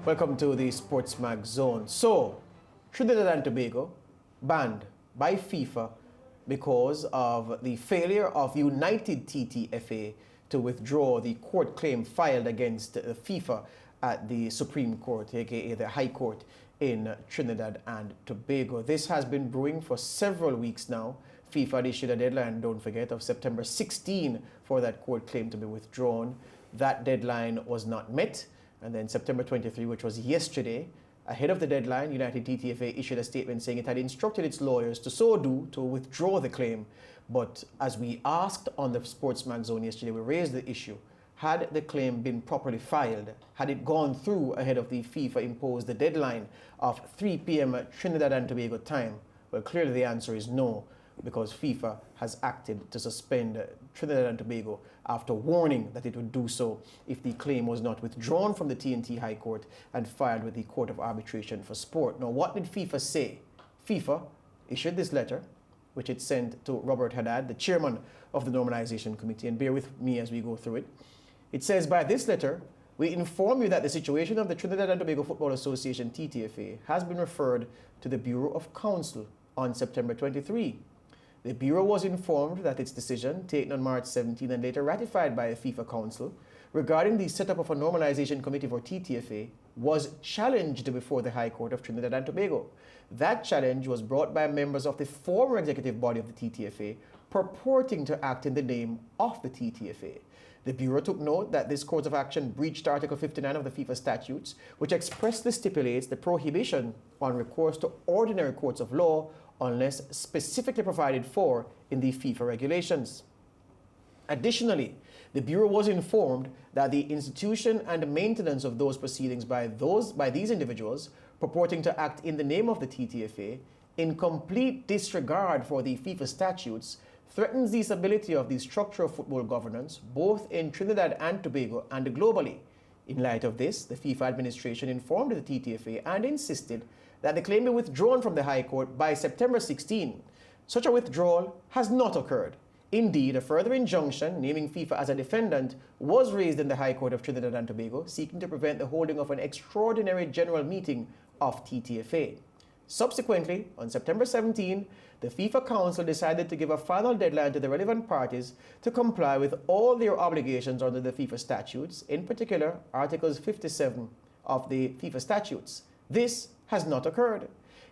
Welcome to the SportsMax Zone. So, Trinidad and Tobago banned by FIFA because of the failure of United TTFA to withdraw the court claim filed against FIFA at the Supreme Court, aka the High Court in Trinidad and Tobago. This has been brewing for several weeks now. FIFA had issued a deadline, don't forget, of September 16 for that court claim to be withdrawn. That deadline was not met. And then September 23, which was yesterday, ahead of the deadline, United TTFA issued a statement saying it had instructed its lawyers to so do to withdraw the claim. But as we asked on the SportsMax Zone yesterday, we raised the issue. Had the claim been properly filed, had it gone through ahead of the FIFA imposed the deadline of 3 p.m. Trinidad and Tobago time? Well, clearly the answer is no, because FIFA has acted to suspend Trinidad and Tobago after warning that it would do so if the claim was not withdrawn from the TNT High Court and filed with the Court of Arbitration for Sport. Now, what did FIFA say? FIFA issued this letter, which it sent to Robert Haddad, the chairman of the Normalisation Committee, and bear with me as we go through it. It says, by this letter, we inform you that the situation of the Trinidad and Tobago Football Association, TTFA, has been referred to the Bureau of Counsel on September 23. The Bureau was informed that its decision, taken on March 17 and later ratified by the FIFA Council, regarding the setup of a normalisation committee for TTFA, was challenged before the High Court of Trinidad and Tobago. That challenge was brought by members of the former executive body of the TTFA, purporting to act in the name of the TTFA. The Bureau took note that this course of action breached Article 59 of the FIFA Statutes, which expressly stipulates the prohibition on recourse to ordinary courts of law unless specifically provided for in the FIFA regulations. Additionally, the Bureau was informed that the institution and maintenance of those proceedings by these individuals purporting to act in the name of the TTFA, in complete disregard for the FIFA statutes, threatens the stability of the structure of football governance, both in Trinidad and Tobago and globally. In light of this, the FIFA administration informed the TTFA and insisted that the claim be withdrawn from the High Court by September 16. Such a withdrawal has not occurred. Indeed, a further injunction naming FIFA as a defendant was raised in the High Court of Trinidad and Tobago, seeking to prevent the holding of an extraordinary general meeting of TTFA. Subsequently, on September 17, the FIFA Council decided to give a final deadline to the relevant parties to comply with all their obligations under the FIFA statutes, in particular Articles 57 of the FIFA Statutes. This has not occurred.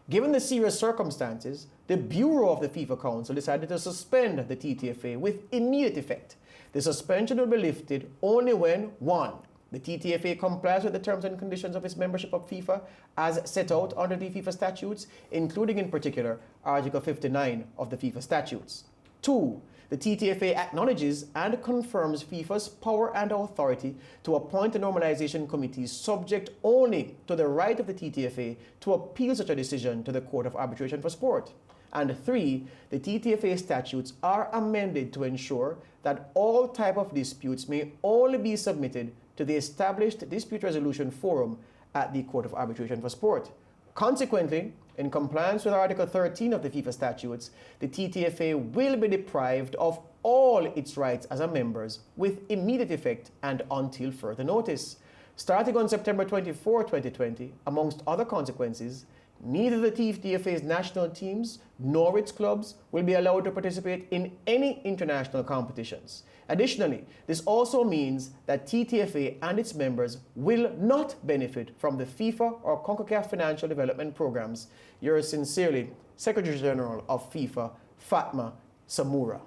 Given the serious circumstances, the Bureau of the FIFA Council decided to suspend the TTFA with immediate effect. The suspension will be lifted only when 1. The TTFA complies with the terms and conditions of its membership of FIFA as set out under the FIFA Statutes, including in particular Article 59 of the FIFA Statutes. 2. The TTFA acknowledges and confirms FIFA's power and authority to appoint a normalisation committee subject only to the right of the TTFA to appeal such a decision to the Court of Arbitration for Sport. And 3, the TTFA statutes are amended to ensure that all type of disputes may only be submitted to the established dispute resolution forum at the Court of Arbitration for Sport. Consequently, in compliance with Article 13 of the FIFA Statutes, the TTFA will be deprived of all its rights as a member with immediate effect and until further notice. Starting on September 24, 2020, amongst other consequences, neither the TTFA's national teams nor its clubs will be allowed to participate in any international competitions. Additionally, this also means that TTFA and its members will not benefit from the FIFA or CONCACAF financial development programs. Yours sincerely, Secretary General of FIFA, Fatma Samura.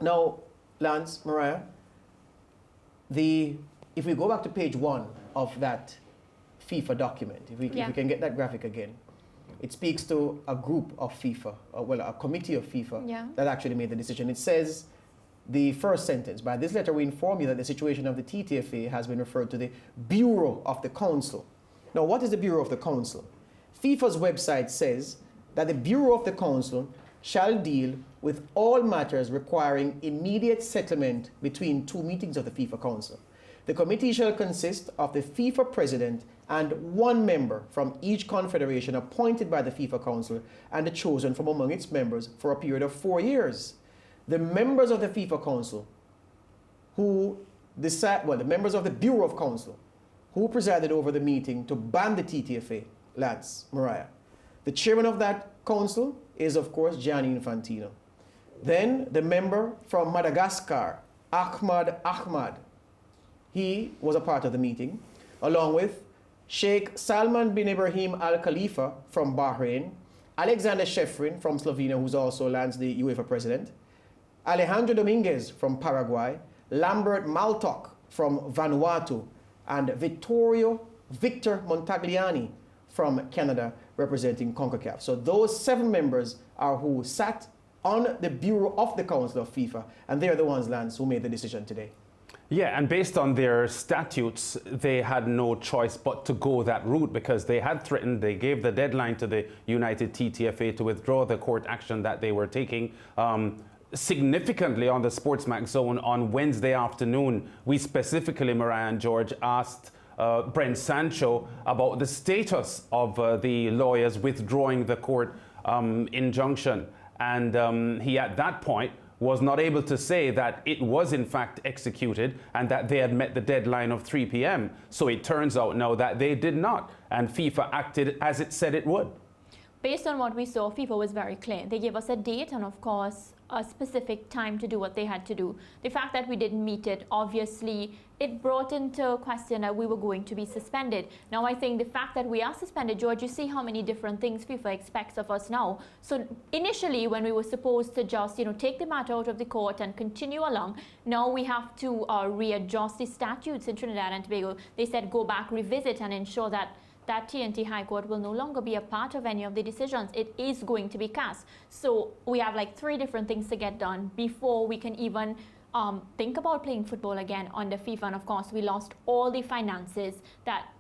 Now, Lance, Mariah, if we go back to page 1 of that FIFA document, if we can get that graphic again, it speaks to a group of FIFA, a committee of FIFA that actually made the decision. It says, the first sentence, by this letter we inform you that the situation of the TTFA has been referred to the Bureau of the Council. Now, what is the Bureau of the Council? FIFA's website says that the Bureau of the Council shall deal with all matters requiring immediate settlement between two meetings of the FIFA Council. The committee shall consist of the FIFA president and one member from each confederation appointed by the FIFA Council and chosen from among its members for a period of 4 years. The members of the FIFA Council who decide, the members of the Bureau of Council who presided over the meeting to ban the TTFA, Lance, Mariah. The chairman of that council is, of course, Gianni Infantino. Then the member from Madagascar, Ahmad, he was a part of the meeting, along with Sheikh Salman bin Ibrahim Al Khalifa from Bahrain, Alexander Shefrin from Slovenia, who's also Lance, the UEFA president, Alejandro Dominguez from Paraguay, Lambert Maltok from Vanuatu, and Victor Montagliani from Canada, representing CONCACAF. So those 7 members are who sat on the bureau of the Council of FIFA, and they're the ones, Lance, who made the decision today. Yeah, and based on their statutes, they had no choice but to go that route because they had threatened, they gave the deadline to the United TTFA to withdraw the court action that they were taking. Significantly on the SportsMax Zone on Wednesday afternoon, we specifically, Mariah and George, asked Brent Sancho about the status of the lawyers withdrawing the court injunction. And he, at that point, was not able to say that it was in fact executed and that they had met the deadline of 3 p.m. So it turns out now that they did not, and FIFA acted as it said it would. Based on what we saw, FIFA was very clear. They gave us a date and, of course, a specific time to do what they had to do. The fact that we didn't meet it, obviously, it brought into question that we were going to be suspended. Now, I think the fact that we are suspended, George, you see how many different things FIFA expects of us now. So initially, when we were supposed to just, take the matter out of the court and continue along, now we have to readjust the statutes in Trinidad and Tobago. They said go back, revisit, and ensure that TNT High Court will no longer be a part of any of the decisions. It is going to be cast. So we have like 3 different things to get done before we can even think about playing football again under FIFA. And of course, we lost all the finances,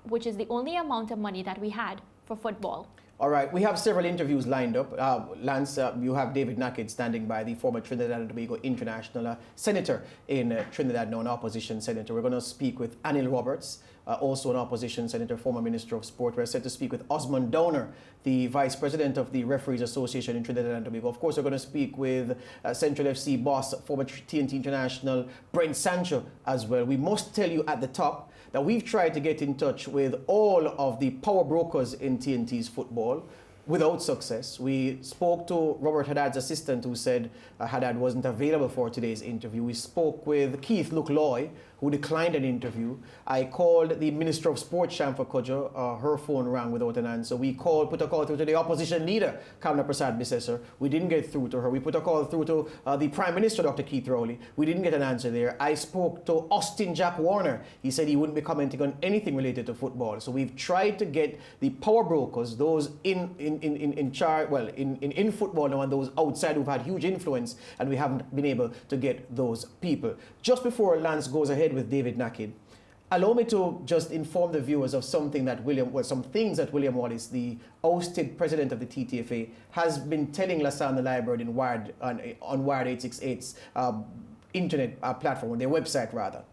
which is the only amount of money that we had for football. All right, we have several interviews lined up. Lance, you have David Nakhid standing by, the former Trinidad and Tobago international senator in Trinidad, now an opposition senator. We're going to speak with Anil Roberts, also an opposition senator, former Minister of Sport. We're set to speak with Osmond Downer, the Vice President of the Referees Association in Trinidad and Tobago. Of course, we're going to speak with Central FC boss, former TNT international Brent Sancho as well. We must tell you at the top that we've tried to get in touch with all of the power brokers in TNT's football without success. We spoke to Robert Haddad's assistant, who said Haddad wasn't available for today's interview. We spoke with Keith Luke-Loy, who declined an interview. I called the Minister of Sport, Shamfa Kodjo. Her phone rang without an answer. We put a call through to the opposition leader, Kamla Prasad Bisesar. We didn't get through to her. We put a call through to the Prime Minister, Dr. Keith Rowley. We didn't get an answer there. I spoke to Austin Jack Warner. He said he wouldn't be commenting on anything related to football. So we've tried to get the power brokers, those in charge, well, in football now, and those outside who've had huge influence, and we haven't been able to get those people. Just before Lance goes ahead with David Nakhid, allow me to just inform the viewers of some things that William Wallace, the ousted president of the TTFA, has been telling Lassana Library on Wired 868's internet platform, on their website rather.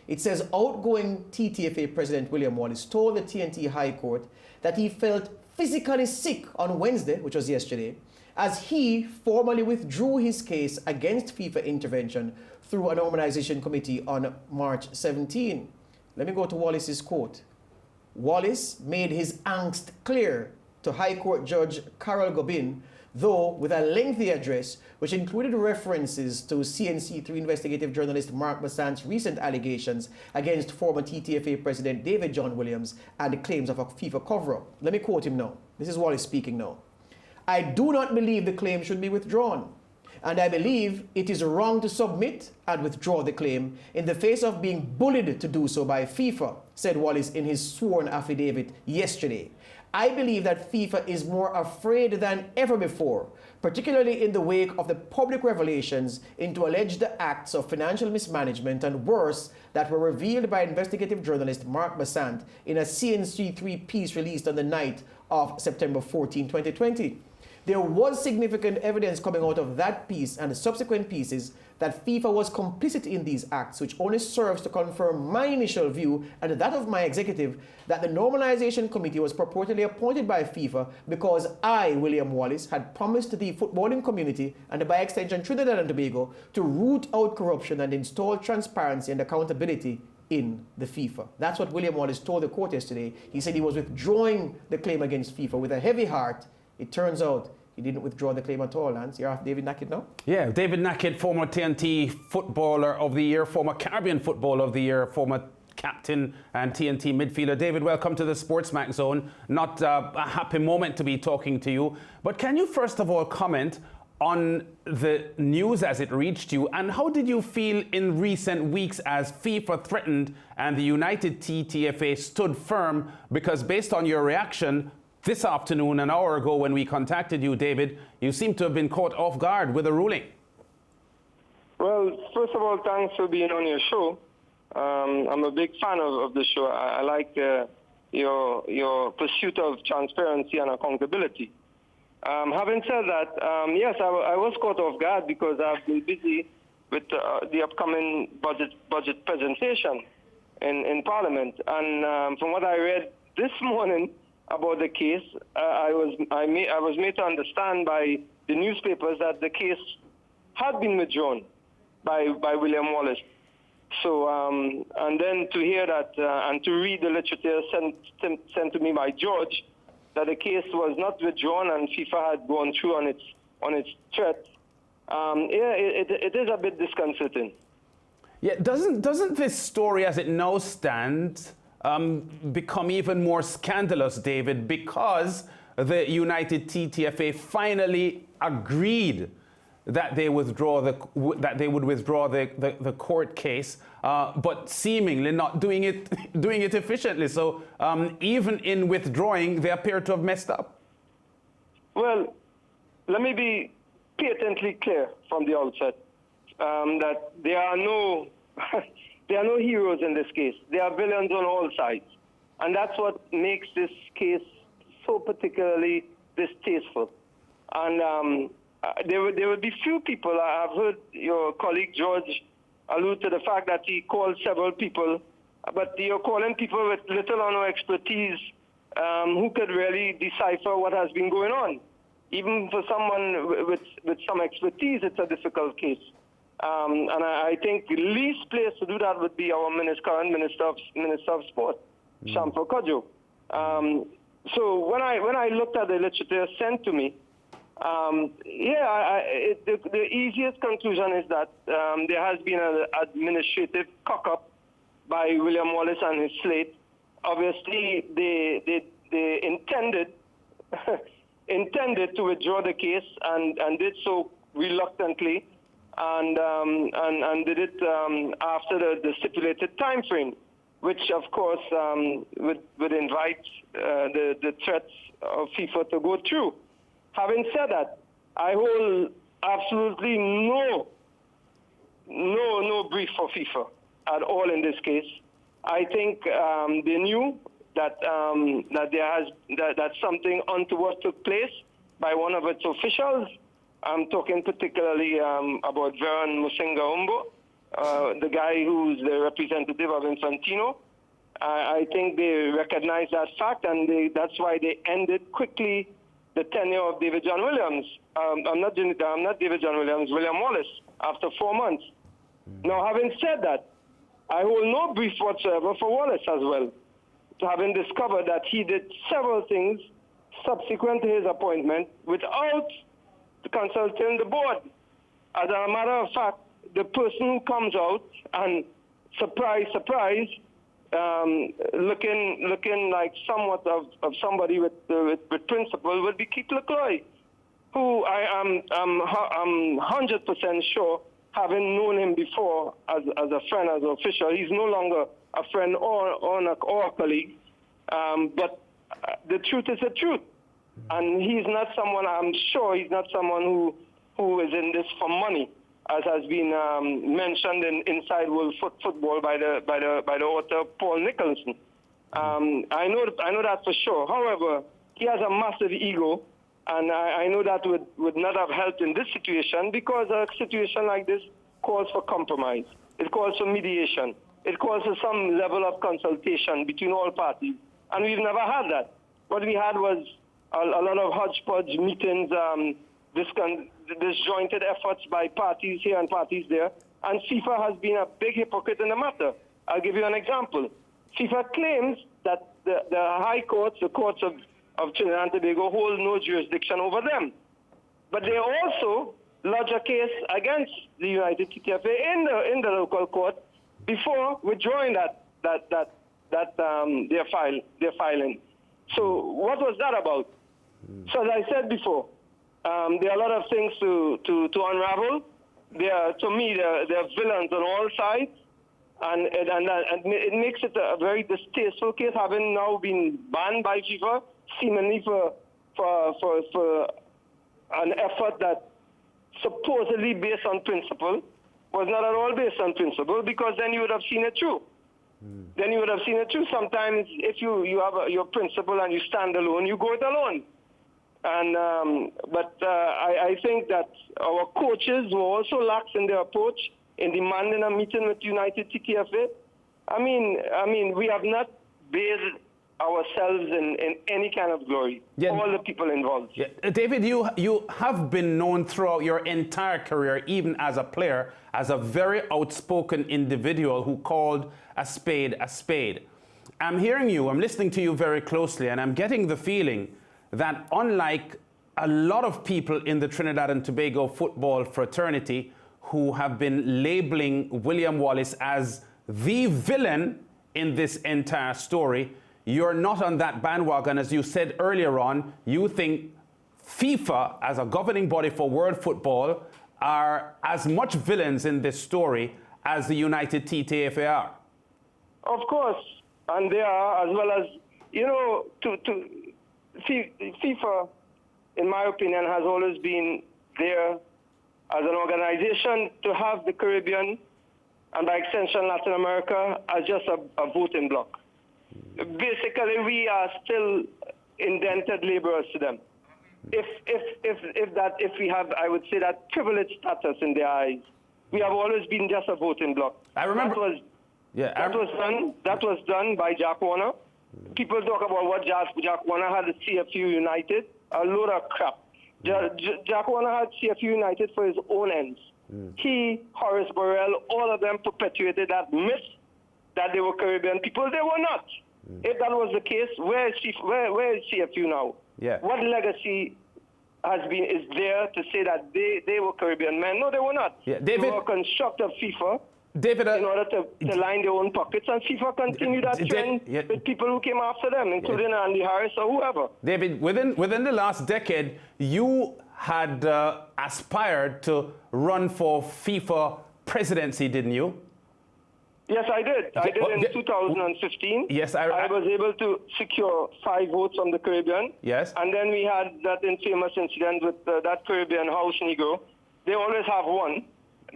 It says outgoing TTFA President William Wallace told the TNT High Court that he felt physically sick on Wednesday, which was yesterday, as he formally withdrew his case against FIFA intervention through a normalisation committee on March 17. Let me go to Wallace's quote. Wallace made his angst clear to High Court Judge Carol Gobin, though with a lengthy address which included references to CNC3 investigative journalist Mark Bassant's recent allegations against former TTFA President David John Williams and the claims of a FIFA cover-up. Let me quote him now. This is Wallace speaking now. I do not believe the claim should be withdrawn, and I believe it is wrong to submit and withdraw the claim in the face of being bullied to do so by FIFA, said Wallace in his sworn affidavit yesterday. I believe that FIFA is more afraid than ever before, particularly in the wake of the public revelations into alleged acts of financial mismanagement and worse that were revealed by investigative journalist Mark Bassant in a CNC3 piece released on the night of September 14, 2020. There was significant evidence coming out of that piece and the subsequent pieces that FIFA was complicit in these acts, which only serves to confirm my initial view and that of my executive that the normalisation committee was purportedly appointed by FIFA because I, William Wallace, had promised the footballing community and by extension Trinidad and Tobago to root out corruption and install transparency and accountability in the FIFA. That's what William Wallace told the court yesterday. He said he was withdrawing the claim against FIFA with a heavy heart. It turns out he didn't withdraw the claim at all, Lance. You're off David Nakhid now? Yeah, David Nakhid, former TNT Footballer of the Year, former Caribbean Footballer of the Year, former captain and TNT midfielder. David, welcome to the SportsMax Zone. Not a happy moment to be talking to you, but can you first of all comment on the news as it reached you, and how did you feel in recent weeks as FIFA threatened and the United TTFA stood firm? Because based on your reaction this afternoon, an hour ago when we contacted you, David, you seem to have been caught off guard with a ruling. Well, first of all, thanks for being on your show. I'm a big fan of the show. I like your pursuit of transparency and accountability. Having said that, yes, I was caught off guard because I've been busy with the upcoming budget presentation in Parliament. And from what I read this morning about the case, I was made to understand by the newspapers that the case had been withdrawn by William Wallace. So, and then to hear that and to read the literature sent to me by George, that the case was not withdrawn and FIFA had gone through on its threat, it is a bit disconcerting. Yeah, doesn't this story as it now stands become even more scandalous, David, because the United TTFA finally agreed that they would withdraw the court case, but seemingly not doing it efficiently. So even in withdrawing, they appear to have messed up. Well, let me be patently clear from the outset that there are no there are no heroes in this case. There are villains on all sides, and that's what makes this case so particularly distasteful. And there would be few people. I've heard your colleague George allude to the fact that he called several people, but you're calling people with little or no expertise who could really decipher what has been going on. Even for someone with some expertise, it's a difficult case. And I think the least place to do that would be our current Minister of Sport, Shamfo Kodjo. So when I looked at the literature sent to me, the easiest conclusion is that there has been an administrative cock-up by William Wallace and his slate. Obviously, they intended intended to withdraw the case and did so reluctantly, and did it after the stipulated time frame, which of course would invite the threats of FIFA to go through. Having said that, I hold absolutely no brief for FIFA at all in this case. I think they knew that that something untoward took place by one of its officials. I'm talking particularly about Veron Musinga-Umbo, the guy who's the representative of Infantino. I think they recognized that fact, and that's why they ended quickly the tenure of David John Williams. I'm not David John Williams, William Wallace, after 4 months. Now, having said that, I hold no brief whatsoever for Wallace as well, having discovered that he did several things subsequent to his appointment without consulting the board. As a matter of fact, the person who comes out and, surprise, surprise, looking like somewhat of somebody with principle would be Keith Lecloy, who I'm 100% sure, having known him before as a friend, as an official, he's no longer a friend or a colleague. But the truth is the truth. And he's not someone, I'm sure he's not someone who is in this for money, as has been mentioned in Inside World Football by the author Paul Nicholson. I know that for sure. However, he has a massive ego, and I know that would not have helped in this situation, because a situation like this calls for compromise. It calls for mediation. It calls for some level of consultation between all parties, and we've never had that. What we had was a lot of hodgepodge meetings, disjointed efforts by parties here and parties there, and FIFA has been a big hypocrite in the matter. I'll give you an example. FIFA claims that the high courts, the courts of Trinidad and Tobago, hold no jurisdiction over them. But they also lodge a case against the United TTFA in the local court before withdrawing their filing. So what was that about? So as I said before, there are a lot of things to unravel. To me, there are villains on all sides, and it makes it a very distasteful case, having now been banned by FIFA, seemingly for an effort that supposedly based on principle was not at all based on principle, because then you would have seen it through. Then you would have seen it through. Sometimes if you have your principle and you stand alone, you go it alone. And but I think that our coaches were also lax in their approach in demanding a meeting with United TTFA. I mean, we have not bathed ourselves in any kind of glory. Yeah. All the people involved. Yeah. David, you have been known throughout your entire career, even as a player, as a very outspoken individual who called a spade a spade. I'm hearing you, I'm listening to you very closely, and I'm getting the feeling that unlike a lot of people in the Trinidad and Tobago football fraternity who have been labeling William Wallace as the villain in this entire story, you're not on that bandwagon. As you said earlier on, you think FIFA, as a governing body for world football, are as much villains in this story as the United TTFA are. Of course, and they are, as well as, you know, FIFA, in my opinion, has always been there as an organization to have the Caribbean and by extension Latin America as just a voting bloc. Basically, we are still indented laborers to them. If we have, I would say, that privileged status in their eyes, we have always been just a voting bloc. I remember. That was done by Jack Warner. People talk about what Jack Warner had at CFU United. A load of crap. Jack Warner had CFU United for his own ends. He, Horace Burrell, all of them perpetuated that myth that they were Caribbean people. They were not. If that was the case, where is CFU now? Yeah. What legacy is there to say that they were Caribbean men? No, they were not. Yeah. David, they were a construct of FIFA. David, in order to line their own pockets, and FIFA continued that trend with people who came after them, including Andy Harris or whoever. David, within the last decade, you had aspired to run for FIFA presidency, didn't you? Yes, I did. I did in 2015. Yes, I was able to secure 5 votes from the Caribbean. Yes. And then we had that infamous incident with that Caribbean house Negro. They always have one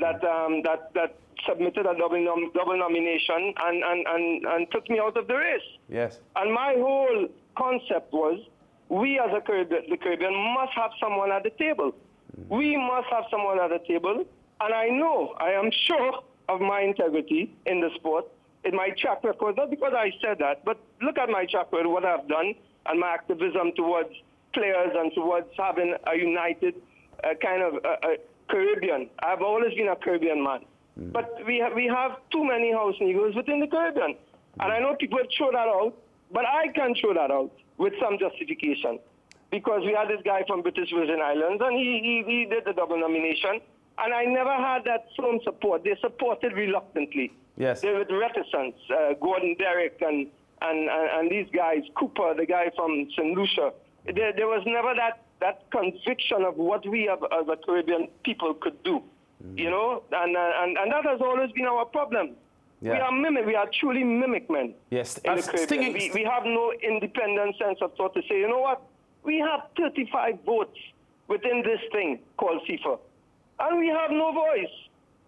that submitted a double nomination and took me out of the race. Yes. And my whole concept was, we as the Caribbean must have someone at the table. We must have someone at the table. And I am sure of my integrity in the sport, in my track record, not because I said that, but look at my track record, what I've done, and my activism towards players and towards having a united kind of Caribbean. I've always been a Caribbean man. But we have too many house Negroes within the Caribbean. And I know people throw that out, but I can throw that out with some justification. Because we had this guy from British Virgin Islands, and he did the double nomination. And I never had that firm support. They supported reluctantly. Yes. They with reticence. Gordon Derrick and these guys, Cooper, the guy from St. Lucia. There was never that conviction of what we as a Caribbean people could do. You know, and that has always been our problem. Yeah. We are truly mimic men. Yes. In the Caribbean. We have no independent sense of thought to say, you know what, we have 35 votes within this thing called FIFA. And we have no voice.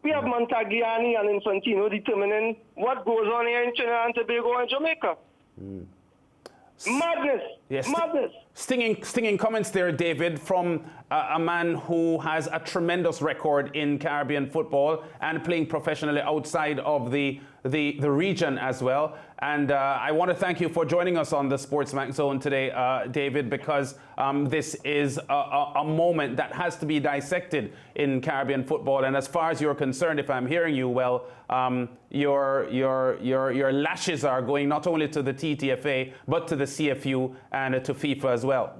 We have Montagliani and Infantino determining what goes on here in Trinidad and Tobago and Jamaica. Madness. Yes. Madness. Stinging comments there, David, from a man who has a tremendous record in Caribbean football and playing professionally outside of the region as well. And I want to thank you for joining us on the SportsMax Zone today, David, because this is a moment that has to be dissected in Caribbean football. And as far as you're concerned, if I'm hearing you well, your lashes are going not only to the TTFA, but to the CFU and to FIFA as well.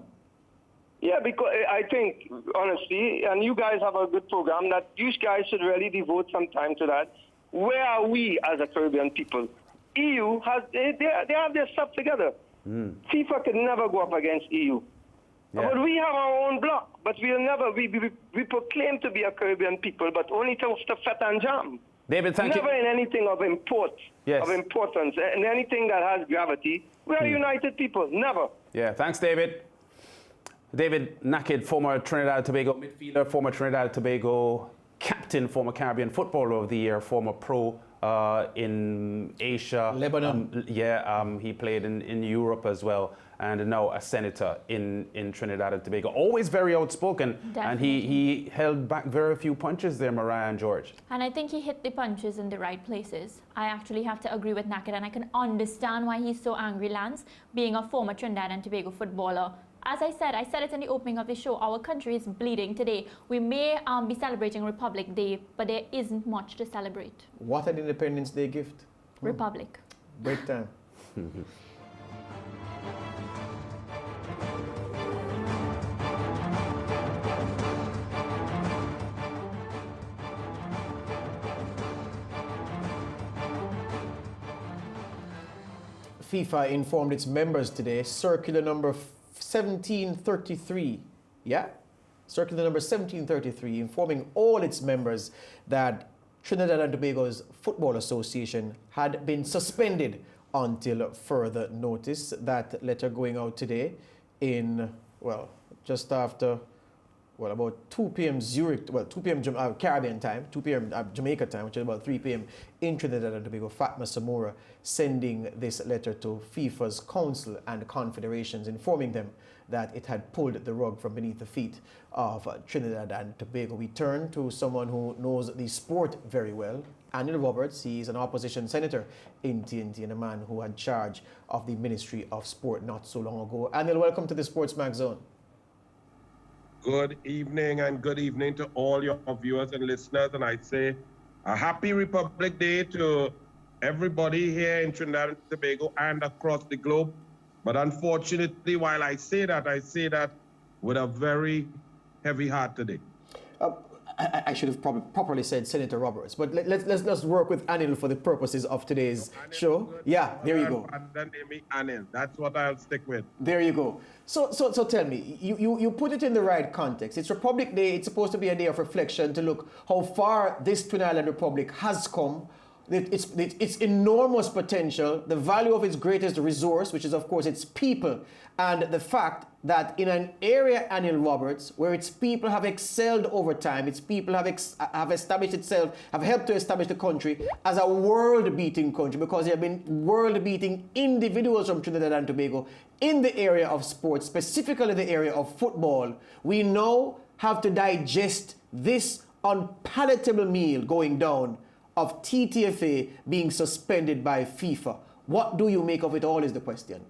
Yeah, because I think, honestly, and you guys have a good program, that you guys should really devote some time to that. Where are we as a Caribbean people? EU has, they have their stuff together. FIFA could never go up against EU. Yeah. But we have our own bloc, but we'll never, we proclaim to be a Caribbean people, but only to fat and jam. David, thank you. Never in anything of import, yes, of importance, and anything that has gravity. We are united people, never. Yeah, thanks, David. David Nakhid, former Trinidad and Tobago midfielder, former Trinidad and Tobago captain, former Caribbean Footballer of the Year, former pro in Asia. Lebanon. He played in Europe as well, and now a senator in Trinidad and Tobago. Always very outspoken. Definitely. And he held back very few punches there, Mariah and George. And I think he hit the punches in the right places. I actually have to agree with Nakhid, and I can understand why he's so angry, Lance, being a former Trinidad and Tobago footballer. As I said it in the opening of the show, our country is bleeding today. We may be celebrating Republic Day, but there isn't much to celebrate. What an Independence Day gift? Republic. Break time. FIFA informed its members today, circular number 1733, circular number 1733, informing all its members that Trinidad and Tobago's Football Association had been suspended until further notice. That letter going out today in, just after, about 2 p.m. Zurich, 2 p.m. Caribbean time, 2 p.m. Jamaica time, which is about 3 p.m. in Trinidad and Tobago. Fatma Samora sending this letter to FIFA's Council and Confederations, informing them that it had pulled the rug from beneath the feet of Trinidad and Tobago. We turn to someone who knows the sport very well, Anil Roberts. He is an opposition senator in TNT and a man who had charge of the Ministry of Sport not so long ago. Anil, welcome to the SportsMax Zone. Good evening, and good evening to all your viewers and listeners. And I say a happy Republic Day to everybody here in Trinidad and Tobago and across the globe. But unfortunately, while I say that with a very heavy heart today. I should have probably properly said Senator Roberts, but let's work with Anil for the purposes of today's show. Yeah, there you go. And then name me Anil. That's what I'll stick with. There you go. So tell me, you put it in the right context. It's Republic Day. It's supposed to be a day of reflection to look how far this Twin Island Republic has come. Its enormous potential, the value of its greatest resource, which is of course its people, and the fact that in an area, Anil Roberts, where its people have excelled over time, its people have established itself, have helped to establish the country as a world-beating country, because there have been world-beating individuals from Trinidad and Tobago in the area of sports, specifically the area of football. We now have to digest this unpalatable meal going down of TTFA being suspended by FIFA. What do you make of it all is the question.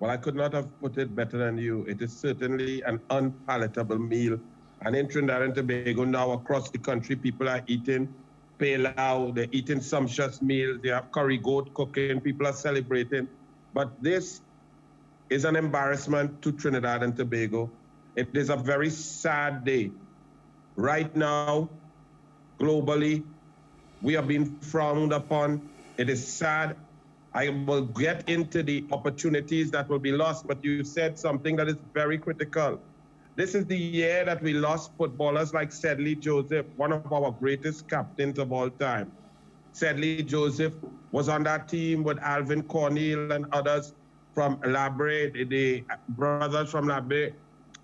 Well, I could not have put it better than you. It is certainly an unpalatable meal. And in Trinidad and Tobago now across the country, people are eating pilau, they're eating sumptuous meals, they have curry goat cooking, people are celebrating. But this is an embarrassment to Trinidad and Tobago. It is a very sad day. Right now, globally, we are being frowned upon. It is sad. I will get into the opportunities that will be lost, but you said something that is very critical. This is the year that we lost footballers like Sedley Joseph, one of our greatest captains of all time. Sedley Joseph was on that team with Alvin Cornell and others from Labre, the brothers from Labre,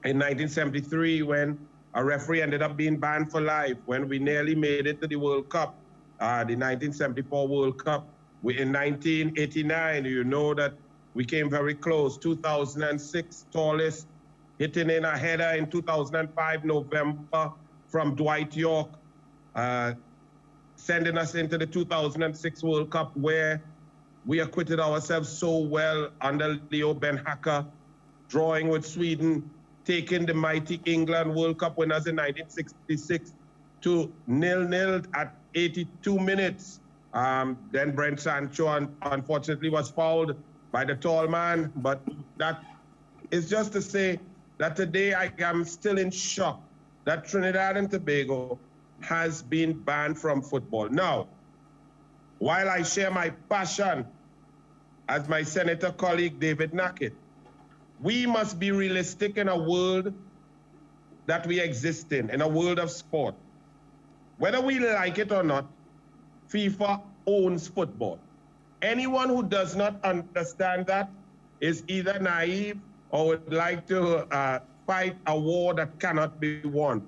in 1973, when a referee ended up being banned for life, when we nearly made it to the World Cup. The 1974 World Cup. In 1989, you know that we came very close. 2006, tallest, hitting in a header in 2005, November, from Dwight York, sending us into the 2006 World Cup, where we acquitted ourselves so well under Leo Ben Hacker, drawing with Sweden, taking the mighty England World Cup winners in 1966 to 0-0 at 82 minutes. Then Brent Sancho unfortunately was fouled by the tall man, but that is just to say that today I am still in shock that Trinidad and Tobago has been banned from football. Now, while I share my passion as my senator colleague David Nakhid, we must be realistic in a world that we exist in a world of sport. Whether we like it or not, FIFA owns football. Anyone who does not understand that is either naive or would like to fight a war that cannot be won.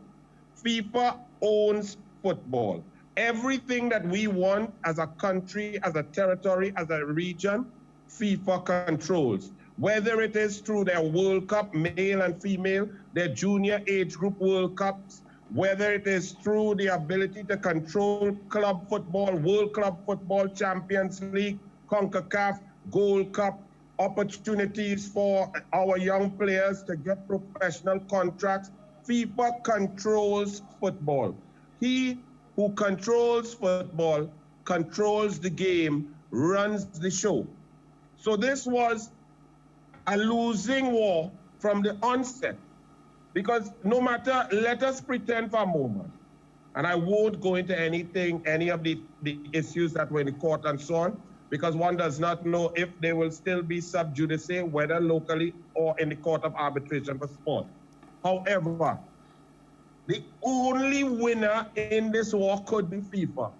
FIFA owns football. Everything that we want as a country, as a territory, as a region, FIFA controls. Whether it is through their World Cup, male and female, their junior age group World Cups, whether it is through the ability to control club football, World Club Football, Champions League, CONCACAF, Gold Cup, opportunities for our young players to get professional contracts. FIFA controls football. He who controls football controls the game, runs the show. So this was a losing war from the onset. Because no matter, let us pretend for a moment, and I won't go into any of the issues that were in the court and so on, because one does not know if they will still be sub judice, whether locally or in the court of arbitration for sport. However, the only winner in this war could be FIFA.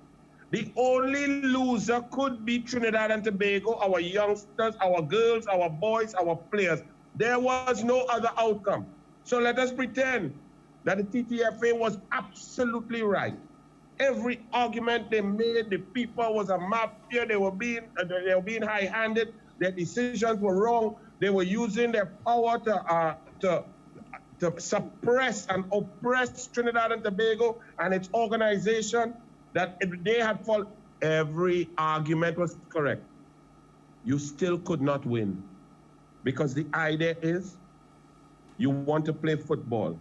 The only loser could be Trinidad and Tobago, our youngsters, our girls, our boys, our players. There was no other outcome. So let us pretend that the TTFA was absolutely right. Every argument they made, the FIFA was a mafia, they were being high-handed, their decisions were wrong, they were using their power to suppress and oppress Trinidad and Tobago and its organization, that if they had followed, every argument was correct. You still could not win, because the idea is, you want to play football.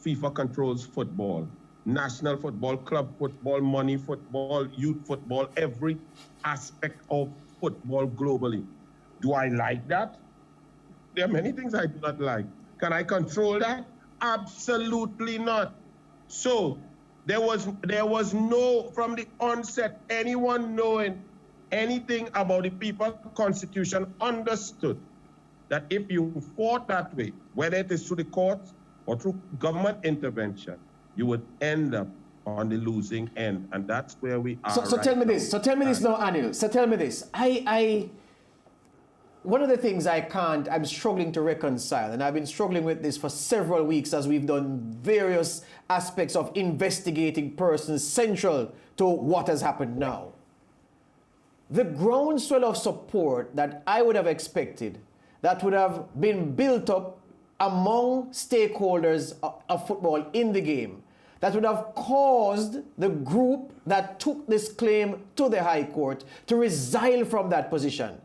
FIFA controls football. National football, club football, money football, youth football, every aspect of football globally. Do I like that? There are many things I do not like. Can I control that? Absolutely not. So there was no, from the onset, anyone knowing anything about the FIFA Constitution understood that if you fought that way, whether it is through the courts or through government intervention, you would end up on the losing end, and that's where we are. So tell me this. So tell me this now, Anil. So tell me this. One of the things I'm struggling to reconcile, and I've been struggling with this for several weeks as we've done various aspects of investigating persons central to what has happened now. The groundswell of support that I would have expected, that would have been built up among stakeholders of football in the game, that would have caused the group that took this claim to the High Court to resile from that position.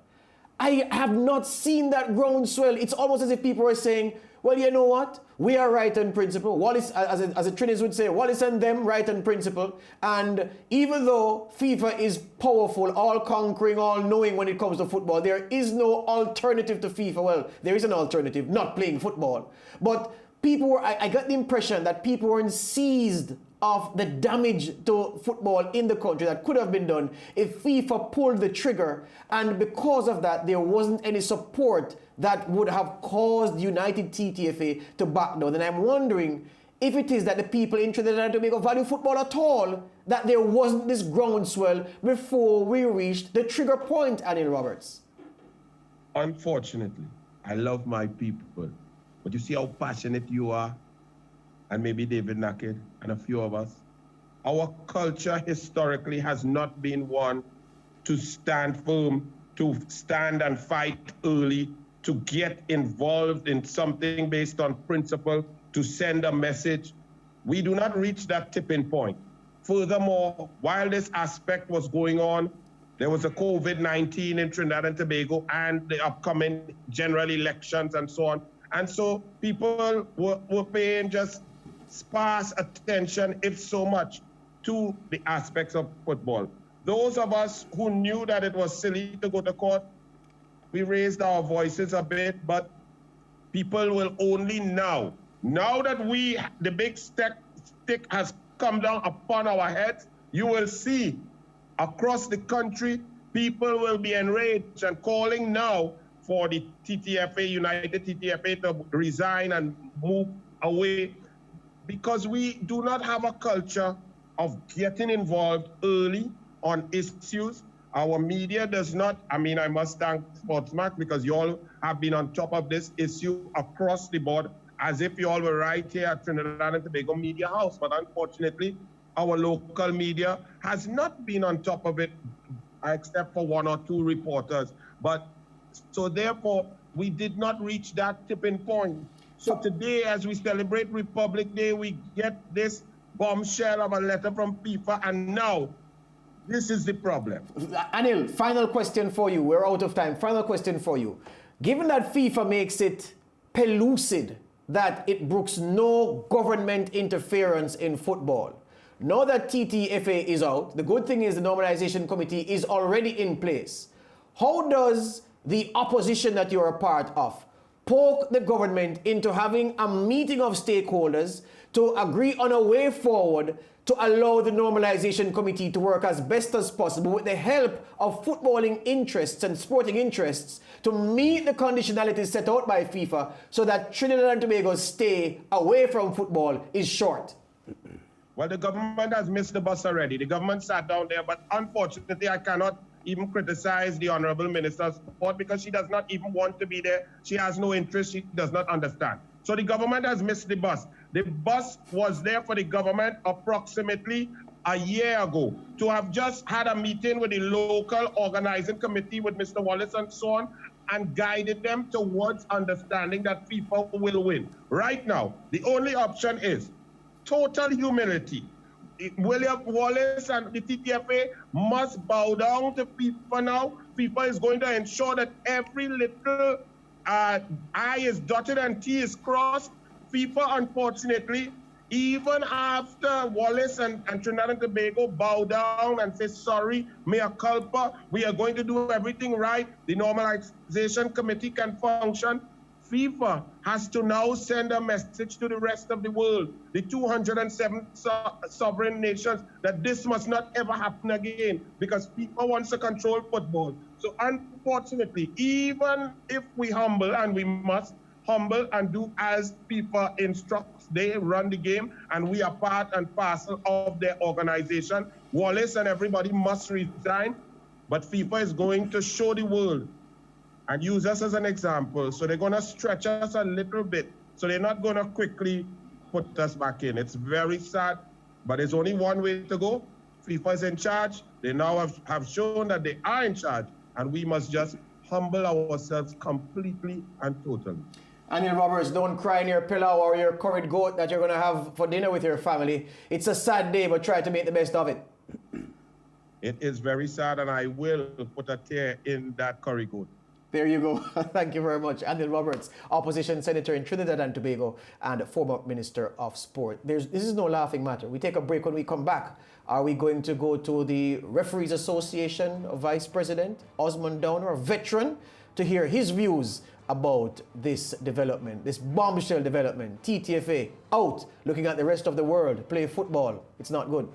I have not seen that groundswell. It's almost as if people are saying, well, you know what? We are right on principle. Wallace, as the Trinities would say, Wallace and them right on principle. And even though FIFA is powerful, all-conquering, all-knowing when it comes to football, there is no alternative to FIFA. Well, there is an alternative, not playing football. But people were, I got the impression that people weren't seized of the damage to football in the country that could have been done if FIFA pulled the trigger, and because of that, there wasn't any support that would have caused United TTFA to back down. And I'm wondering if it is that the people in Trinidad and Tobago value football at all, that there wasn't this groundswell before we reached the trigger point, Anil Roberts. Unfortunately, I love my people, but you see how passionate you are, and maybe David Nakhid and a few of us. Our culture historically has not been one to stand firm to stand and fight early, to get involved in something based on principle, to send a message. We do not reach that tipping point. Furthermore, while this aspect was going on, there was a COVID-19 in Trinidad and Tobago and the upcoming general elections and so on. And so people were paying just sparse attention, if so much, to the aspects of football. Those of us who knew that it was silly to go to court, we raised our voices a bit, but people will only now that the big stick has come down upon our heads, you will see across the country, people will be enraged and calling now for the TTFA, United TTFA, to resign and move away, because we do not have a culture of getting involved early on issues. Our media does not. I mean, I must thank SportsMax, because you all have been on top of this issue across the board, as if you all were right here at Trinidad and Tobago Media House. But unfortunately, our local media has not been on top of it, except for one or two reporters. But so therefore, we did not reach that tipping point. So today, as we celebrate Republic Day, we get this bombshell of a letter from FIFA, and now this is the problem. Anil, final question for you. We're out of time. Final question for you. Given that FIFA makes it pellucid that it brooks no government interference in football, now that TTFA is out, the good thing is the normalization committee is already in place. How does the opposition that you're a part of poke the government into having a meeting of stakeholders to agree on a way forward to allow the normalization committee to work as best as possible with the help of footballing interests and sporting interests to meet the conditionalities set out by FIFA so that Trinidad and Tobago's stay away from football is short? Well, the government has missed the bus already. The government sat down there, but unfortunately, I cannot even criticize the Honorable Minister of Sport, because she does not even want to be there. She has no interest. She does not understand. So the government has missed the bus. The bus was there for the government approximately a year ago to have just had a meeting with the local organizing committee with Mr. Wallace and so on, and guided them towards understanding that FIFA will win. Right now, the only option is total humility. William Wallace and the TTFA must bow down to FIFA now. FIFA is going to ensure that every little I is dotted and T is crossed. FIFA, unfortunately, even after Wallace and Trinidad and Tobago bow down and say sorry, mea culpa, we are going to do everything right, the normalization committee can function. FIFA has to now send a message to the rest of the world, the 207 sovereign nations, that this must not ever happen again, because FIFA wants to control football. So unfortunately, even if we humble, and we must humble and do as FIFA instructs, they run the game, and we are part and parcel of their organization. Wallace and everybody must resign, but FIFA is going to show the world and use us as an example. So they're going to stretch us a little bit. So they're not going to quickly put us back in. It's very sad, but there's only one way to go. FIFA is in charge. They now have shown that they are in charge, and we must just humble ourselves completely and totally. Anil Roberts, don't cry in your pillow or your curried goat that you're going to have for dinner with your family. It's a sad day, but try to make the best of it. It is very sad, and I will put a tear in that curry goat. There you go. Thank you very much. Anil Roberts, opposition senator in Trinidad and Tobago and former Minister of Sport. This is no laughing matter. We take a break. When we come back, are we going to go to the Referees Association Vice President, Osmond Downer, a veteran, to hear his views about this development, this bombshell development? TTFA out, looking at the rest of the world play football. It's not good.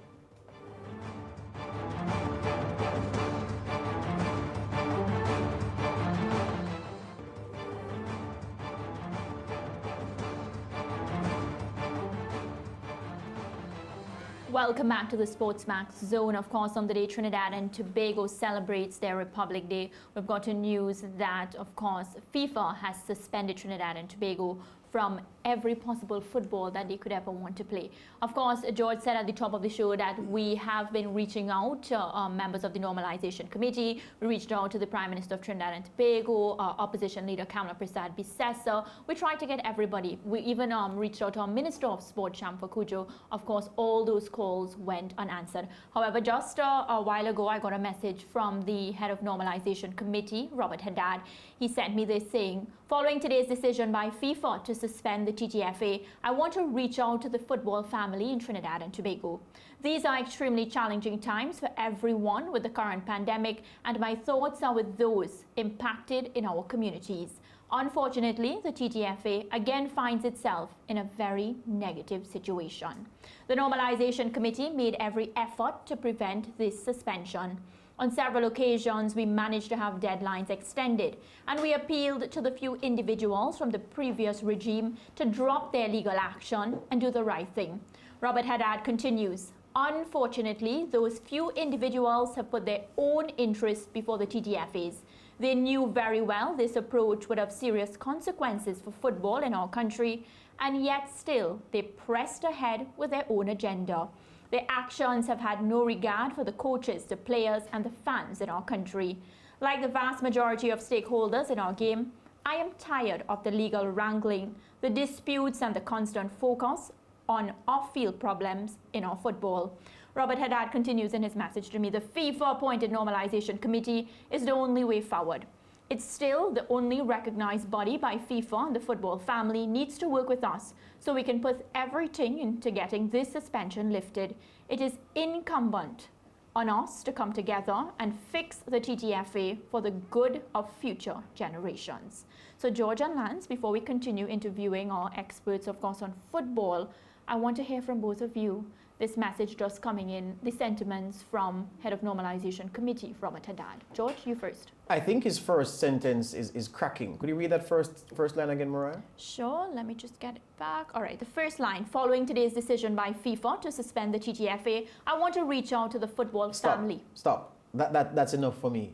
Welcome back to the SportsMax Zone. Of course, on the day Trinidad and Tobago celebrates their Republic Day, we've got a news that, of course, FIFA has suspended Trinidad and Tobago from every possible football that they could ever want to play. Of course, George said at the top of the show that we have been reaching out to members of the Normalisation Committee. We reached out to the Prime Minister of Trinidad and Tobago, Opposition Leader Kamala Prasad Bisesa. We tried to get everybody. We even reached out to our Minister of Sport, Shamfa Kujo. Of course, all those calls went unanswered. However, just a while ago, I got a message from the head of Normalisation Committee, Robert Haddad. He sent me this saying, following today's decision by FIFA to suspend the TTFA, I want to reach out to the football family in Trinidad and Tobago. These are extremely challenging times for everyone with the current pandemic, and my thoughts are with those impacted in our communities. Unfortunately, the TTFA again finds itself in a very negative situation. The Normalisation Committee made every effort to prevent this suspension. On several occasions, we managed to have deadlines extended, and we appealed to the few individuals from the previous regime to drop their legal action and do the right thing. Robert Haddad continues, unfortunately, those few individuals have put their own interests before the TTFA's. They knew very well this approach would have serious consequences for football in our country, and yet still they pressed ahead with their own agenda. Their actions have had no regard for the coaches, the players, and the fans in our country. Like the vast majority of stakeholders in our game, I am tired of the legal wrangling, the disputes, and the constant focus on off-field problems in our football. Robert Haddad continues in his message to me, the FIFA-appointed Normalisation Committee is the only way forward. It's still the only recognized body by FIFA, and the football family needs to work with us so we can put everything into getting this suspension lifted. It is incumbent on us to come together and fix the TTFA for the good of future generations. So George and Lance, before we continue interviewing our experts, of course, on football, I want to hear from both of you. This message just coming in, the sentiments from Head of Normalisation Committee, Robert Haddad. George, you first. I think his first sentence is cracking. Could you read that first line again, Mariah? Sure, let me just get it back. All right, the first line, following today's decision by FIFA to suspend the TTFA, I want to reach out to the football family. Stop. That's enough for me.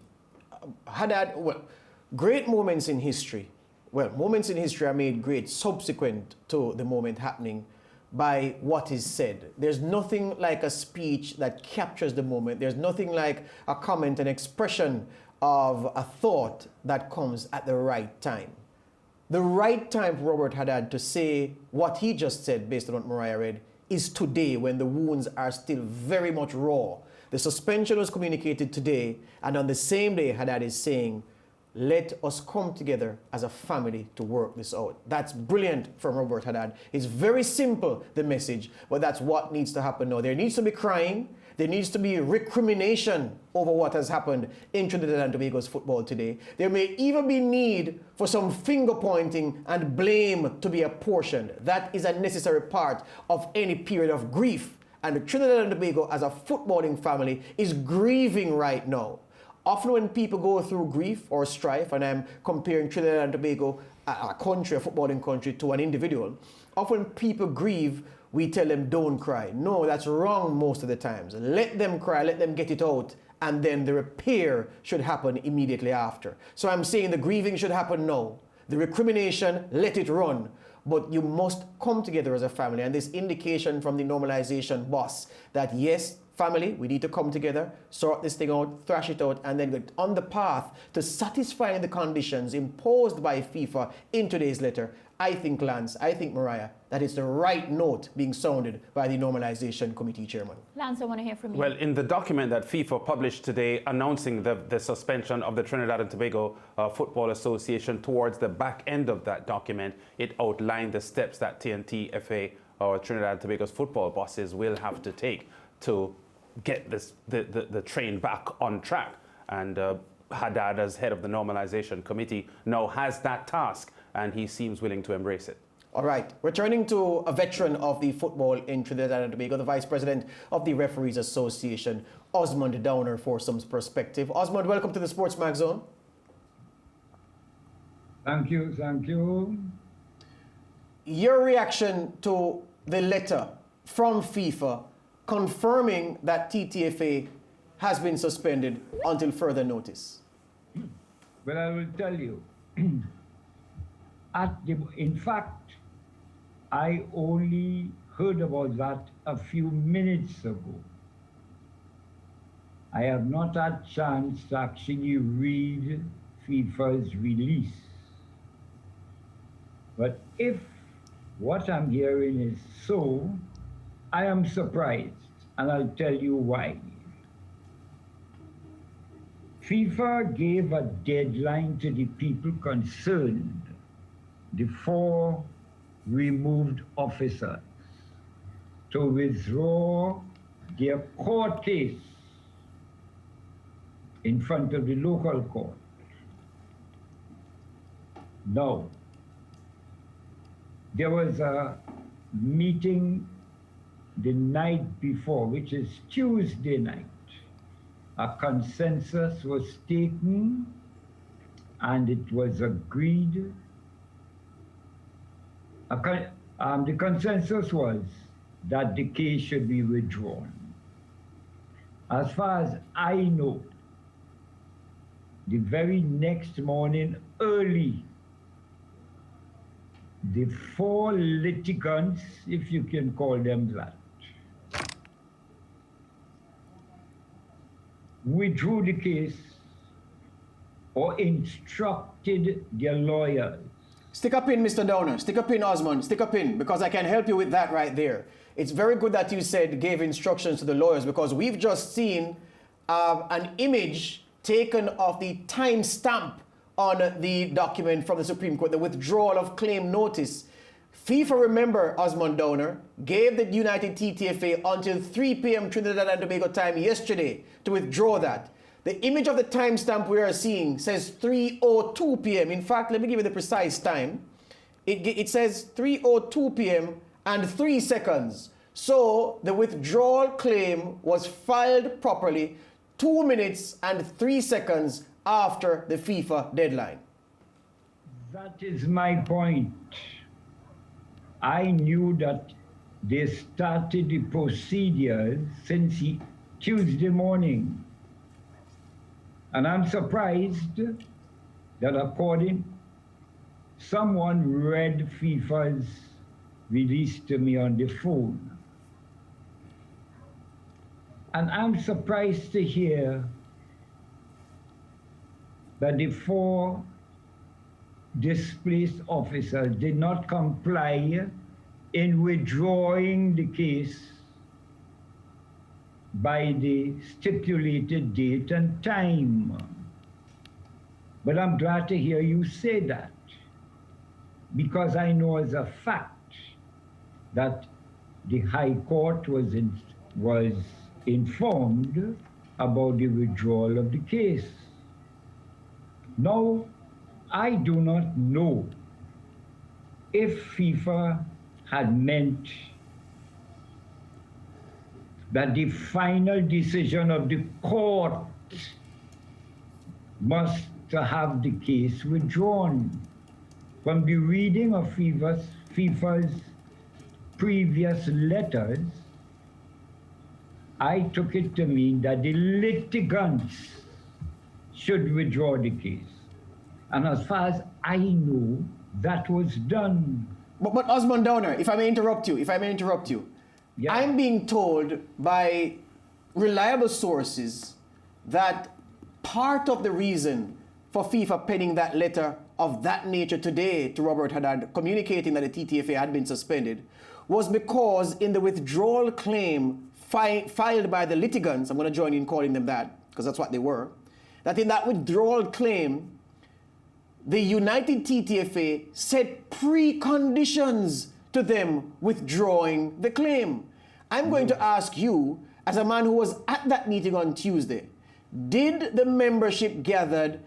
Haddad, well, great moments in history. Well, moments in history are made great subsequent to the moment happening by what is said. There's nothing like a speech that captures the moment. There's nothing like a comment, an expression of a thought that comes at the right time. The right time for Robert Haddad to say what he just said, based on what Mariah read, is today, when the wounds are still very much raw. The suspension was communicated today, and on the same day, Haddad is saying, let us come together as a family to work this out. That's brilliant from Robert Haddad. It's very simple, the message, but that's what needs to happen now. There needs to be crying. There needs to be recrimination over what has happened in Trinidad and Tobago's football today. There may even be need for some finger pointing and blame to be apportioned. That is a necessary part of any period of grief. And Trinidad and Tobago, as a footballing family, is grieving right now. Often when people go through grief or strife, and I'm comparing Trinidad and Tobago, a country, a footballing country, to an individual, often when people grieve, we tell them, don't cry. No, that's wrong most of the times. Let them cry, let them get it out, and then the repair should happen immediately after. So I'm saying the grieving should happen now. The recrimination, let it run. But you must come together as a family. And this indication from the normalisation boss that yes, family, we need to come together, sort this thing out, thrash it out, and then get on the path to satisfying the conditions imposed by FIFA in today's letter. I think, Lance, I think, Mariah, that is the right note being sounded by the Normalisation Committee Chairman. Lance, I want to hear from you. Well, in the document that FIFA published today announcing the suspension of the Trinidad and Tobago Football Association, towards the back end of that document, it outlined the steps that TTFA, or Trinidad and Tobago's football bosses, will have to take to get the train back on track. And Haddad, as head of the Normalisation Committee, now has that task, and he seems willing to embrace it. All right, returning to a veteran of the football in Trinidad and Tobago, the Vice President of the Referees Association, Osmond Downer, for some perspective. Osmond, welcome to the SportsMax Zone. Thank you, thank you. Your reaction to the letter from FIFA confirming that TTFA has been suspended until further notice? Well, I will tell you. In fact, I only heard about that a few minutes ago. I have not had a chance to actually read FIFA's release. But if what I'm hearing is so, I am surprised, and I'll tell you why. FIFA gave a deadline to the people concerned, the 4 removed officers, to withdraw their court case in front of the local court. Now, there was a meeting the night before, which is Tuesday night. A consensus was taken and it was agreed. The consensus was that the case should be withdrawn. As far as I know, the very next morning early, the 4 litigants, if you can call them that, withdrew the case or instructed their lawyers. Stick a pin, Mr. Downer. Stick a pin, Osmond. Stick a pin, because I can help you with that right there. It's very good that you said gave instructions to the lawyers, because we've just seen an image taken of the timestamp on the document from the Supreme Court, the withdrawal of claim notice. FIFA, remember, Osmond Downer, gave the United TTFA until 3 p.m. Trinidad and Tobago time yesterday to withdraw that. The image of the timestamp we are seeing says 3:02 p.m. In fact, let me give you the precise time. It says 3:02 p.m. and 3 seconds. So the withdrawal claim was filed properly 2 minutes and 3 seconds after the FIFA deadline. That is my point. I knew that they started the procedures since Tuesday morning. And I'm surprised that someone read FIFA's release to me on the phone. And I'm surprised to hear that the 4 displaced officers did not comply in withdrawing the case by the stipulated date and time. But I'm glad to hear you say that, because I know as a fact that the High Court was informed about the withdrawal of the case. Now, I do not know if FIFA had meant that the final decision of the court must have the case withdrawn. From the reading of FIFA's previous letters, I took it to mean that the litigants should withdraw the case. And as far as I know, that was done. But Osmond Downer, if I may interrupt you, Yeah. I'm being told by reliable sources that part of the reason for FIFA penning that letter of that nature today to Robert Haddad, communicating that the TTFA had been suspended, was because in the withdrawal claim filed by the litigants, I'm going to join you in calling them that, because that's what they were, that in that withdrawal claim, the United TTFA set preconditions to them withdrawing the claim. I'm going to ask you, as a man who was at that meeting on Tuesday, did the membership gathered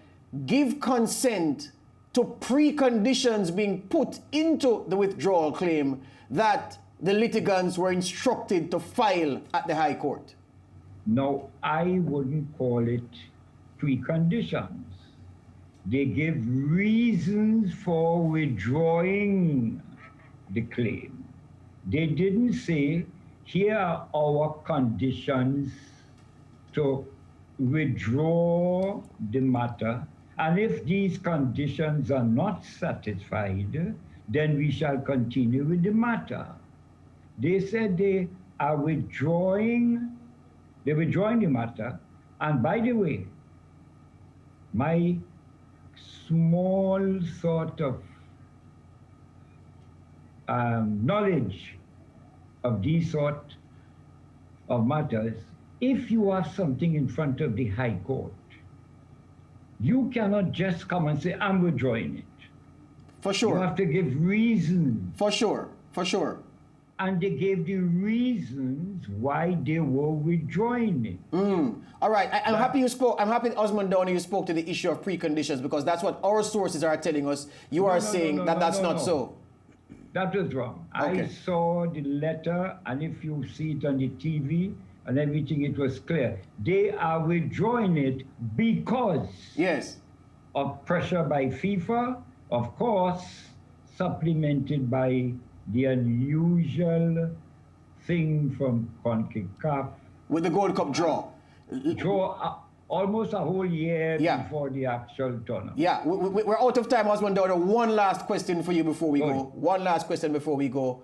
give consent to preconditions being put into the withdrawal claim that the litigants were instructed to file at the High Court? No, I wouldn't call it preconditions. They give reasons for withdrawing the claim. They didn't say, here are our conditions to withdraw the matter, and if these conditions are not satisfied, then we shall continue with the matter. They said they're withdrawing the matter. And by the way, my small sort of knowledge of these sort of matters, if you have something in front of the High Court, you cannot just come and say, I'm withdrawing it. For sure. You have to give reasons. For sure, for sure. And they gave the reasons why they were withdrawing it. All right, I'm happy you spoke. I'm happy, Osmond Downer, you spoke to the issue of preconditions, because that's what our sources are telling us. You are saying that's not so. That was wrong. Okay. I saw the letter, and if you see it on the TV and everything, it was clear. They are withdrawing it because of pressure by FIFA, of course, supplemented by the unusual thing from CONCACAF. With the Gold Cup draw. Almost a whole year before the actual tournament. Yeah, we're out of time, Osmond Downer. One last question for you before we go. One last question before we go.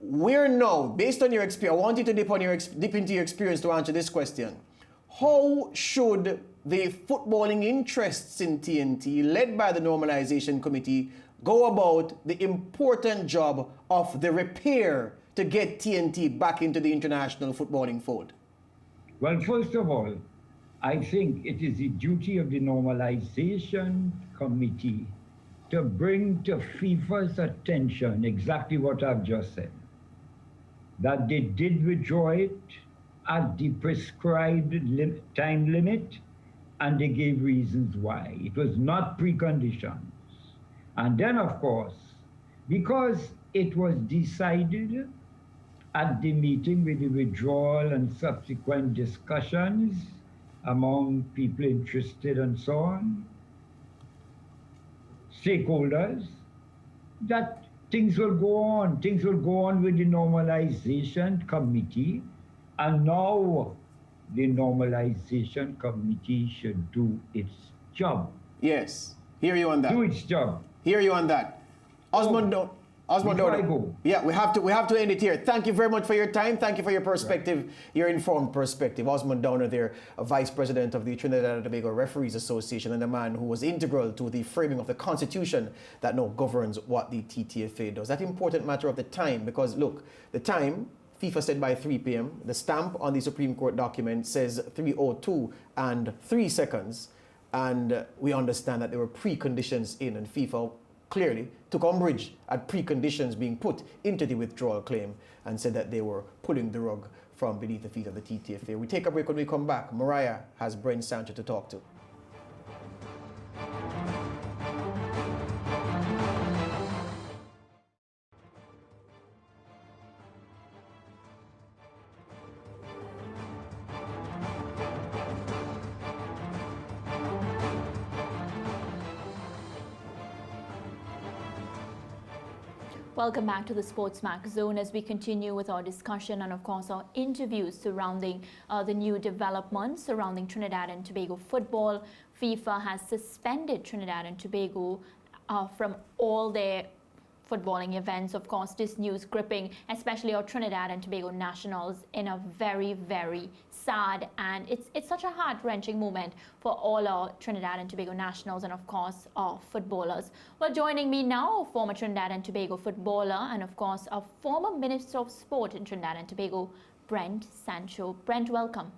Where now, based on your experience, I want you to dip into your experience to answer this question. How should the footballing interests in TNT, led by the Normalisation Committee, go about the important job of the repair to get TNT back into the international footballing fold? Well, first of all, I think it is the duty of the Normalisation Committee to bring to FIFA's attention exactly what I've just said. That they did withdraw it at the prescribed time limit, and they gave reasons why. It was not preconditions. And then, of course, because it was decided at the meeting with the withdrawal and subsequent discussions among people interested and so on, stakeholders, that things will go on. Things will go on with the Normalisation Committee, and now the Normalisation Committee should do its job. Yes, hear you on that. Do its job. Hear you on that. Osmond Downer. Yeah, we have to end it here. Thank you very much for your time. Thank you for your perspective, your informed perspective. Osmond Downer there, a Vice President of the Trinidad and Tobago Referees Association, and a man who was integral to the framing of the Constitution that now governs what the TTFA does. That important matter of the time, because look, the time, FIFA said by 3 p.m. The stamp on the Supreme Court document says 3:02 and 3 seconds. And we understand that there were preconditions in, and FIFA clearly took umbrage at preconditions being put into the withdrawal claim and said that they were pulling the rug from beneath the feet of the TTFA. We take a break. When we come back, Mariah has Brent Sancho to talk to. Welcome back to the SportsMax Zone as we continue with our discussion and, of course, our interviews surrounding the new developments surrounding Trinidad and Tobago football. FIFA has suspended Trinidad and Tobago from all their footballing events. Of course, this news gripping especially our Trinidad and Tobago nationals in a very, very sad, and it's such a heart-wrenching moment for all our Trinidad and Tobago nationals and, of course, our footballers. Well, joining me now, a former Trinidad and Tobago footballer and, of course, a former Minister of Sport in Trinidad and Tobago, Brent Sancho. Brent, welcome.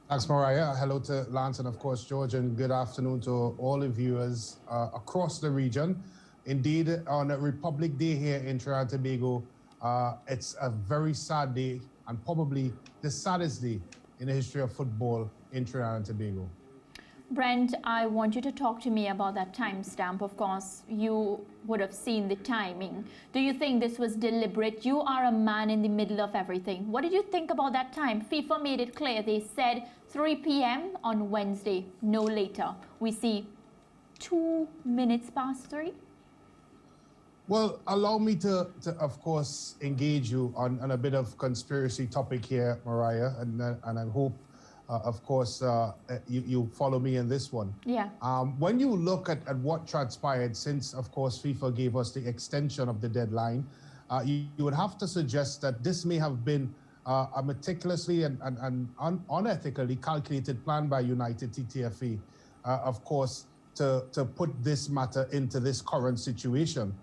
Thanks, Mariah. Hello to Lance and, of course, George, and good afternoon to all the viewers across the region. Indeed, on Republic Day here in Trinidad and Tobago, it's a very sad day and probably the saddest day in the history of football in Trinidad and Tobago. Brent, I want you to talk to me about that timestamp. Of course, you would have seen the timing. Do you think this was deliberate? You are a man in the middle of everything. What did you think about that time? FIFA made it clear. They said 3 p.m. on Wednesday, no later. We see 2 minutes past 3. Well, allow me to of course, engage you on a bit of conspiracy topic here, Mariah, and I hope of course, you follow me in this one. Yeah. When you look at what transpired since, of course, FIFA gave us the extension of the deadline, you would have to suggest that this may have been a meticulously and unethically calculated plan by United TTFA, of course, to put this matter into this current situation.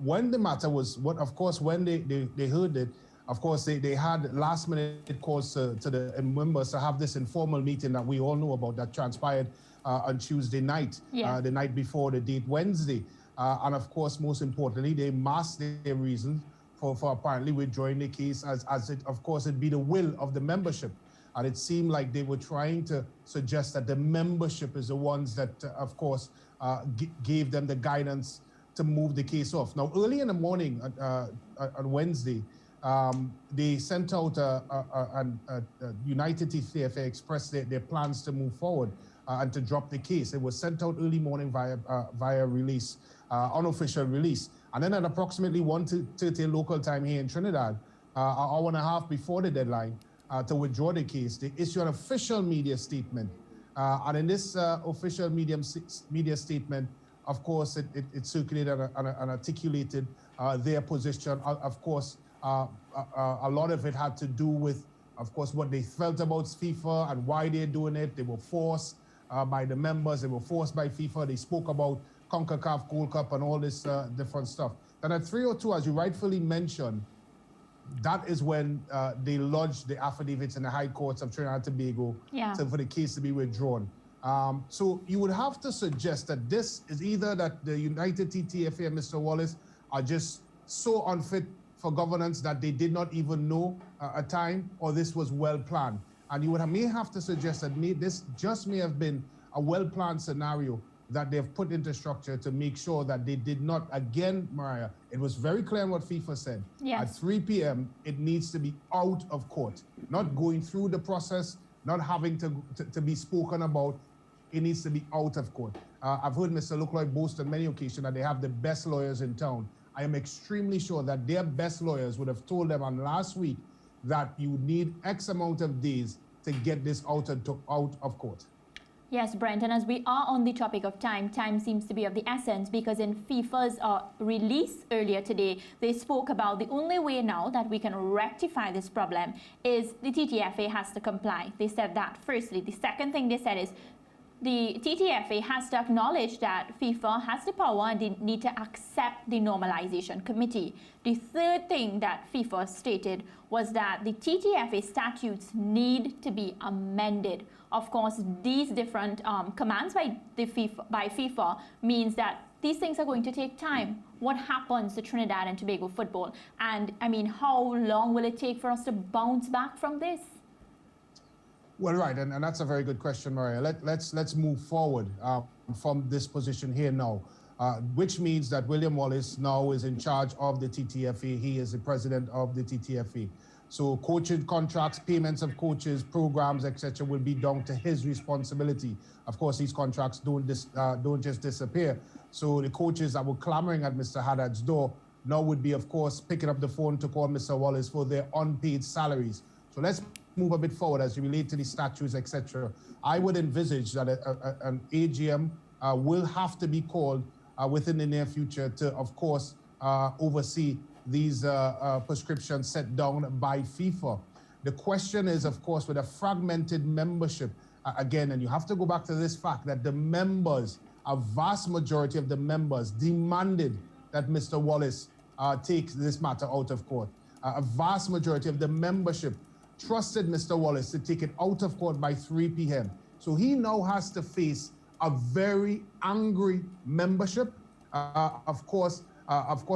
When the matter was, when they heard it, of course, they had last-minute calls to the members to have this informal meeting that we all know about that transpired on Tuesday night, the night before the date Wednesday. And of course, most importantly, they masked their reasons for apparently withdrawing the case as it, of course, it'd be the will of the membership. And it seemed like they were trying to suggest that the membership is the ones that, of course, gave them the guidance to move the case off. Now, early in the morning on Wednesday, they sent out United TTFA expressed their plans to move forward and to drop the case. It was sent out early morning via release, unofficial release. And then at approximately 1:30 local time here in Trinidad, an hour and a half before the deadline to withdraw the case, they issued an official media statement. And in this official media statement, of course, it circulated and articulated their position. Of course, a lot of it had to do with, of course, what they felt about FIFA and why they're doing it. They were forced by the members. They were forced by FIFA. They spoke about CONCACAF Gold Cup and all this different stuff. Then at 3:02, as you rightfully mentioned, that is when they lodged the affidavits in the high courts of Trinidad and Tobago for the case to be withdrawn. So you would have to suggest that this is either that the United TTFA and Mr. Wallace are just so unfit for governance that they did not even know a time, or this was well planned. And you may have to suggest that this just may have been a well-planned scenario that they've put into structure to make sure that they did not, again, Mariah, it was very clear in what FIFA said. Yes. At 3 p.m., it needs to be out of court, not going through the process, not having to be spoken about. It needs to be out of court. I've heard Mr. Lucloy boast on many occasions that they have the best lawyers in town. I am extremely sure that their best lawyers would have told them on last week that you need X amount of days to get this out of court. Yes, Brent, and as we are on the topic of time seems to be of the essence, because in FIFA's release earlier today, they spoke about the only way now that we can rectify this problem is the TTFA has to comply. They said that firstly. The second thing they said is the TTFA has to acknowledge that FIFA has the power and they need to accept the normalisation committee. The third thing that FIFA stated was that the TTFA statutes need to be amended. Of course, these different commands by FIFA means that these things are going to take time. What happens to Trinidad and Tobago football? And I mean, how long will it take for us to bounce back from this? Well, right, and that's a very good question, Maria. Let's move forward from this position here now, which means that William Wallace now is in charge of the TTFA. He is the president of the TTFA. So coaching contracts, payments of coaches, programs, etc., will be down to his responsibility. Of course, these contracts don't just disappear. So the coaches that were clamoring at Mr. Haddad's door now would be, of course, picking up the phone to call Mr. Wallace for their unpaid salaries. So let's move a bit forward as you relate to the statutes, etc. I would envisage that an AGM will have to be called within the near future to, of course, oversee these prescriptions set down by FIFA. The question is, of course, with a fragmented membership, again, and you have to go back to this fact that the members, a vast majority of the members demanded that Mr. Wallace take this matter out of court. A vast majority of the membership trusted Mr. Wallace to take it out of court by 3 p.m. So he now has to face a very angry membership, of course,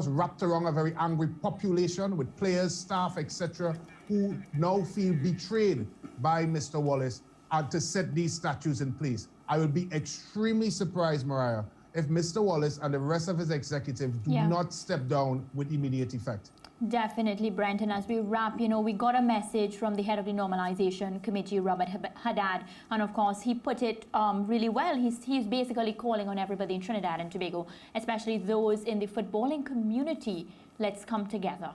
wrapped around a very angry population with players, staff, etc., who now feel betrayed by Mr. Wallace to set these statutes in place. I will be extremely surprised, Mariah, if Mr. Wallace and the rest of his executive do not step down with immediate effect. Definitely, Brent. And as we wrap, we got a message from the head of the Normalisation Committee, Robert Haddad, and of course he put it really well. He's basically calling on everybody in Trinidad and Tobago, especially those in the footballing community. Let's come together.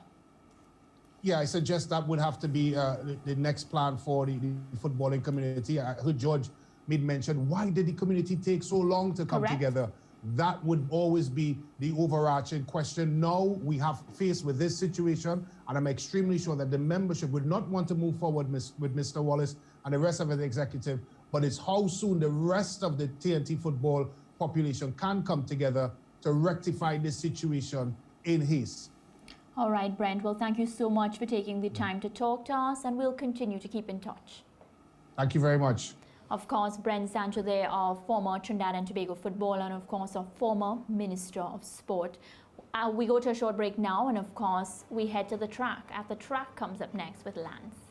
Yeah, I suggest that would have to be the next plan for the footballing community. I heard George made mention, why did the community take so long to come together? That would always be the overarching question. Now we have faced with this situation, and I'm extremely sure that the membership would not want to move forward with Mr. Wallace and the rest of the executive, but it's how soon the rest of the TNT football population can come together to rectify this situation in haste. All right, Brent. Well, thank you so much for taking the time to talk to us, and we'll continue to keep in touch. Thank you very much. Of course, Brent Sancho there, our former Trinidad and Tobago footballer, and of course, our former Minister of Sport. We go to a short break now, and of course, we head to the track. At the track comes up next with Lance.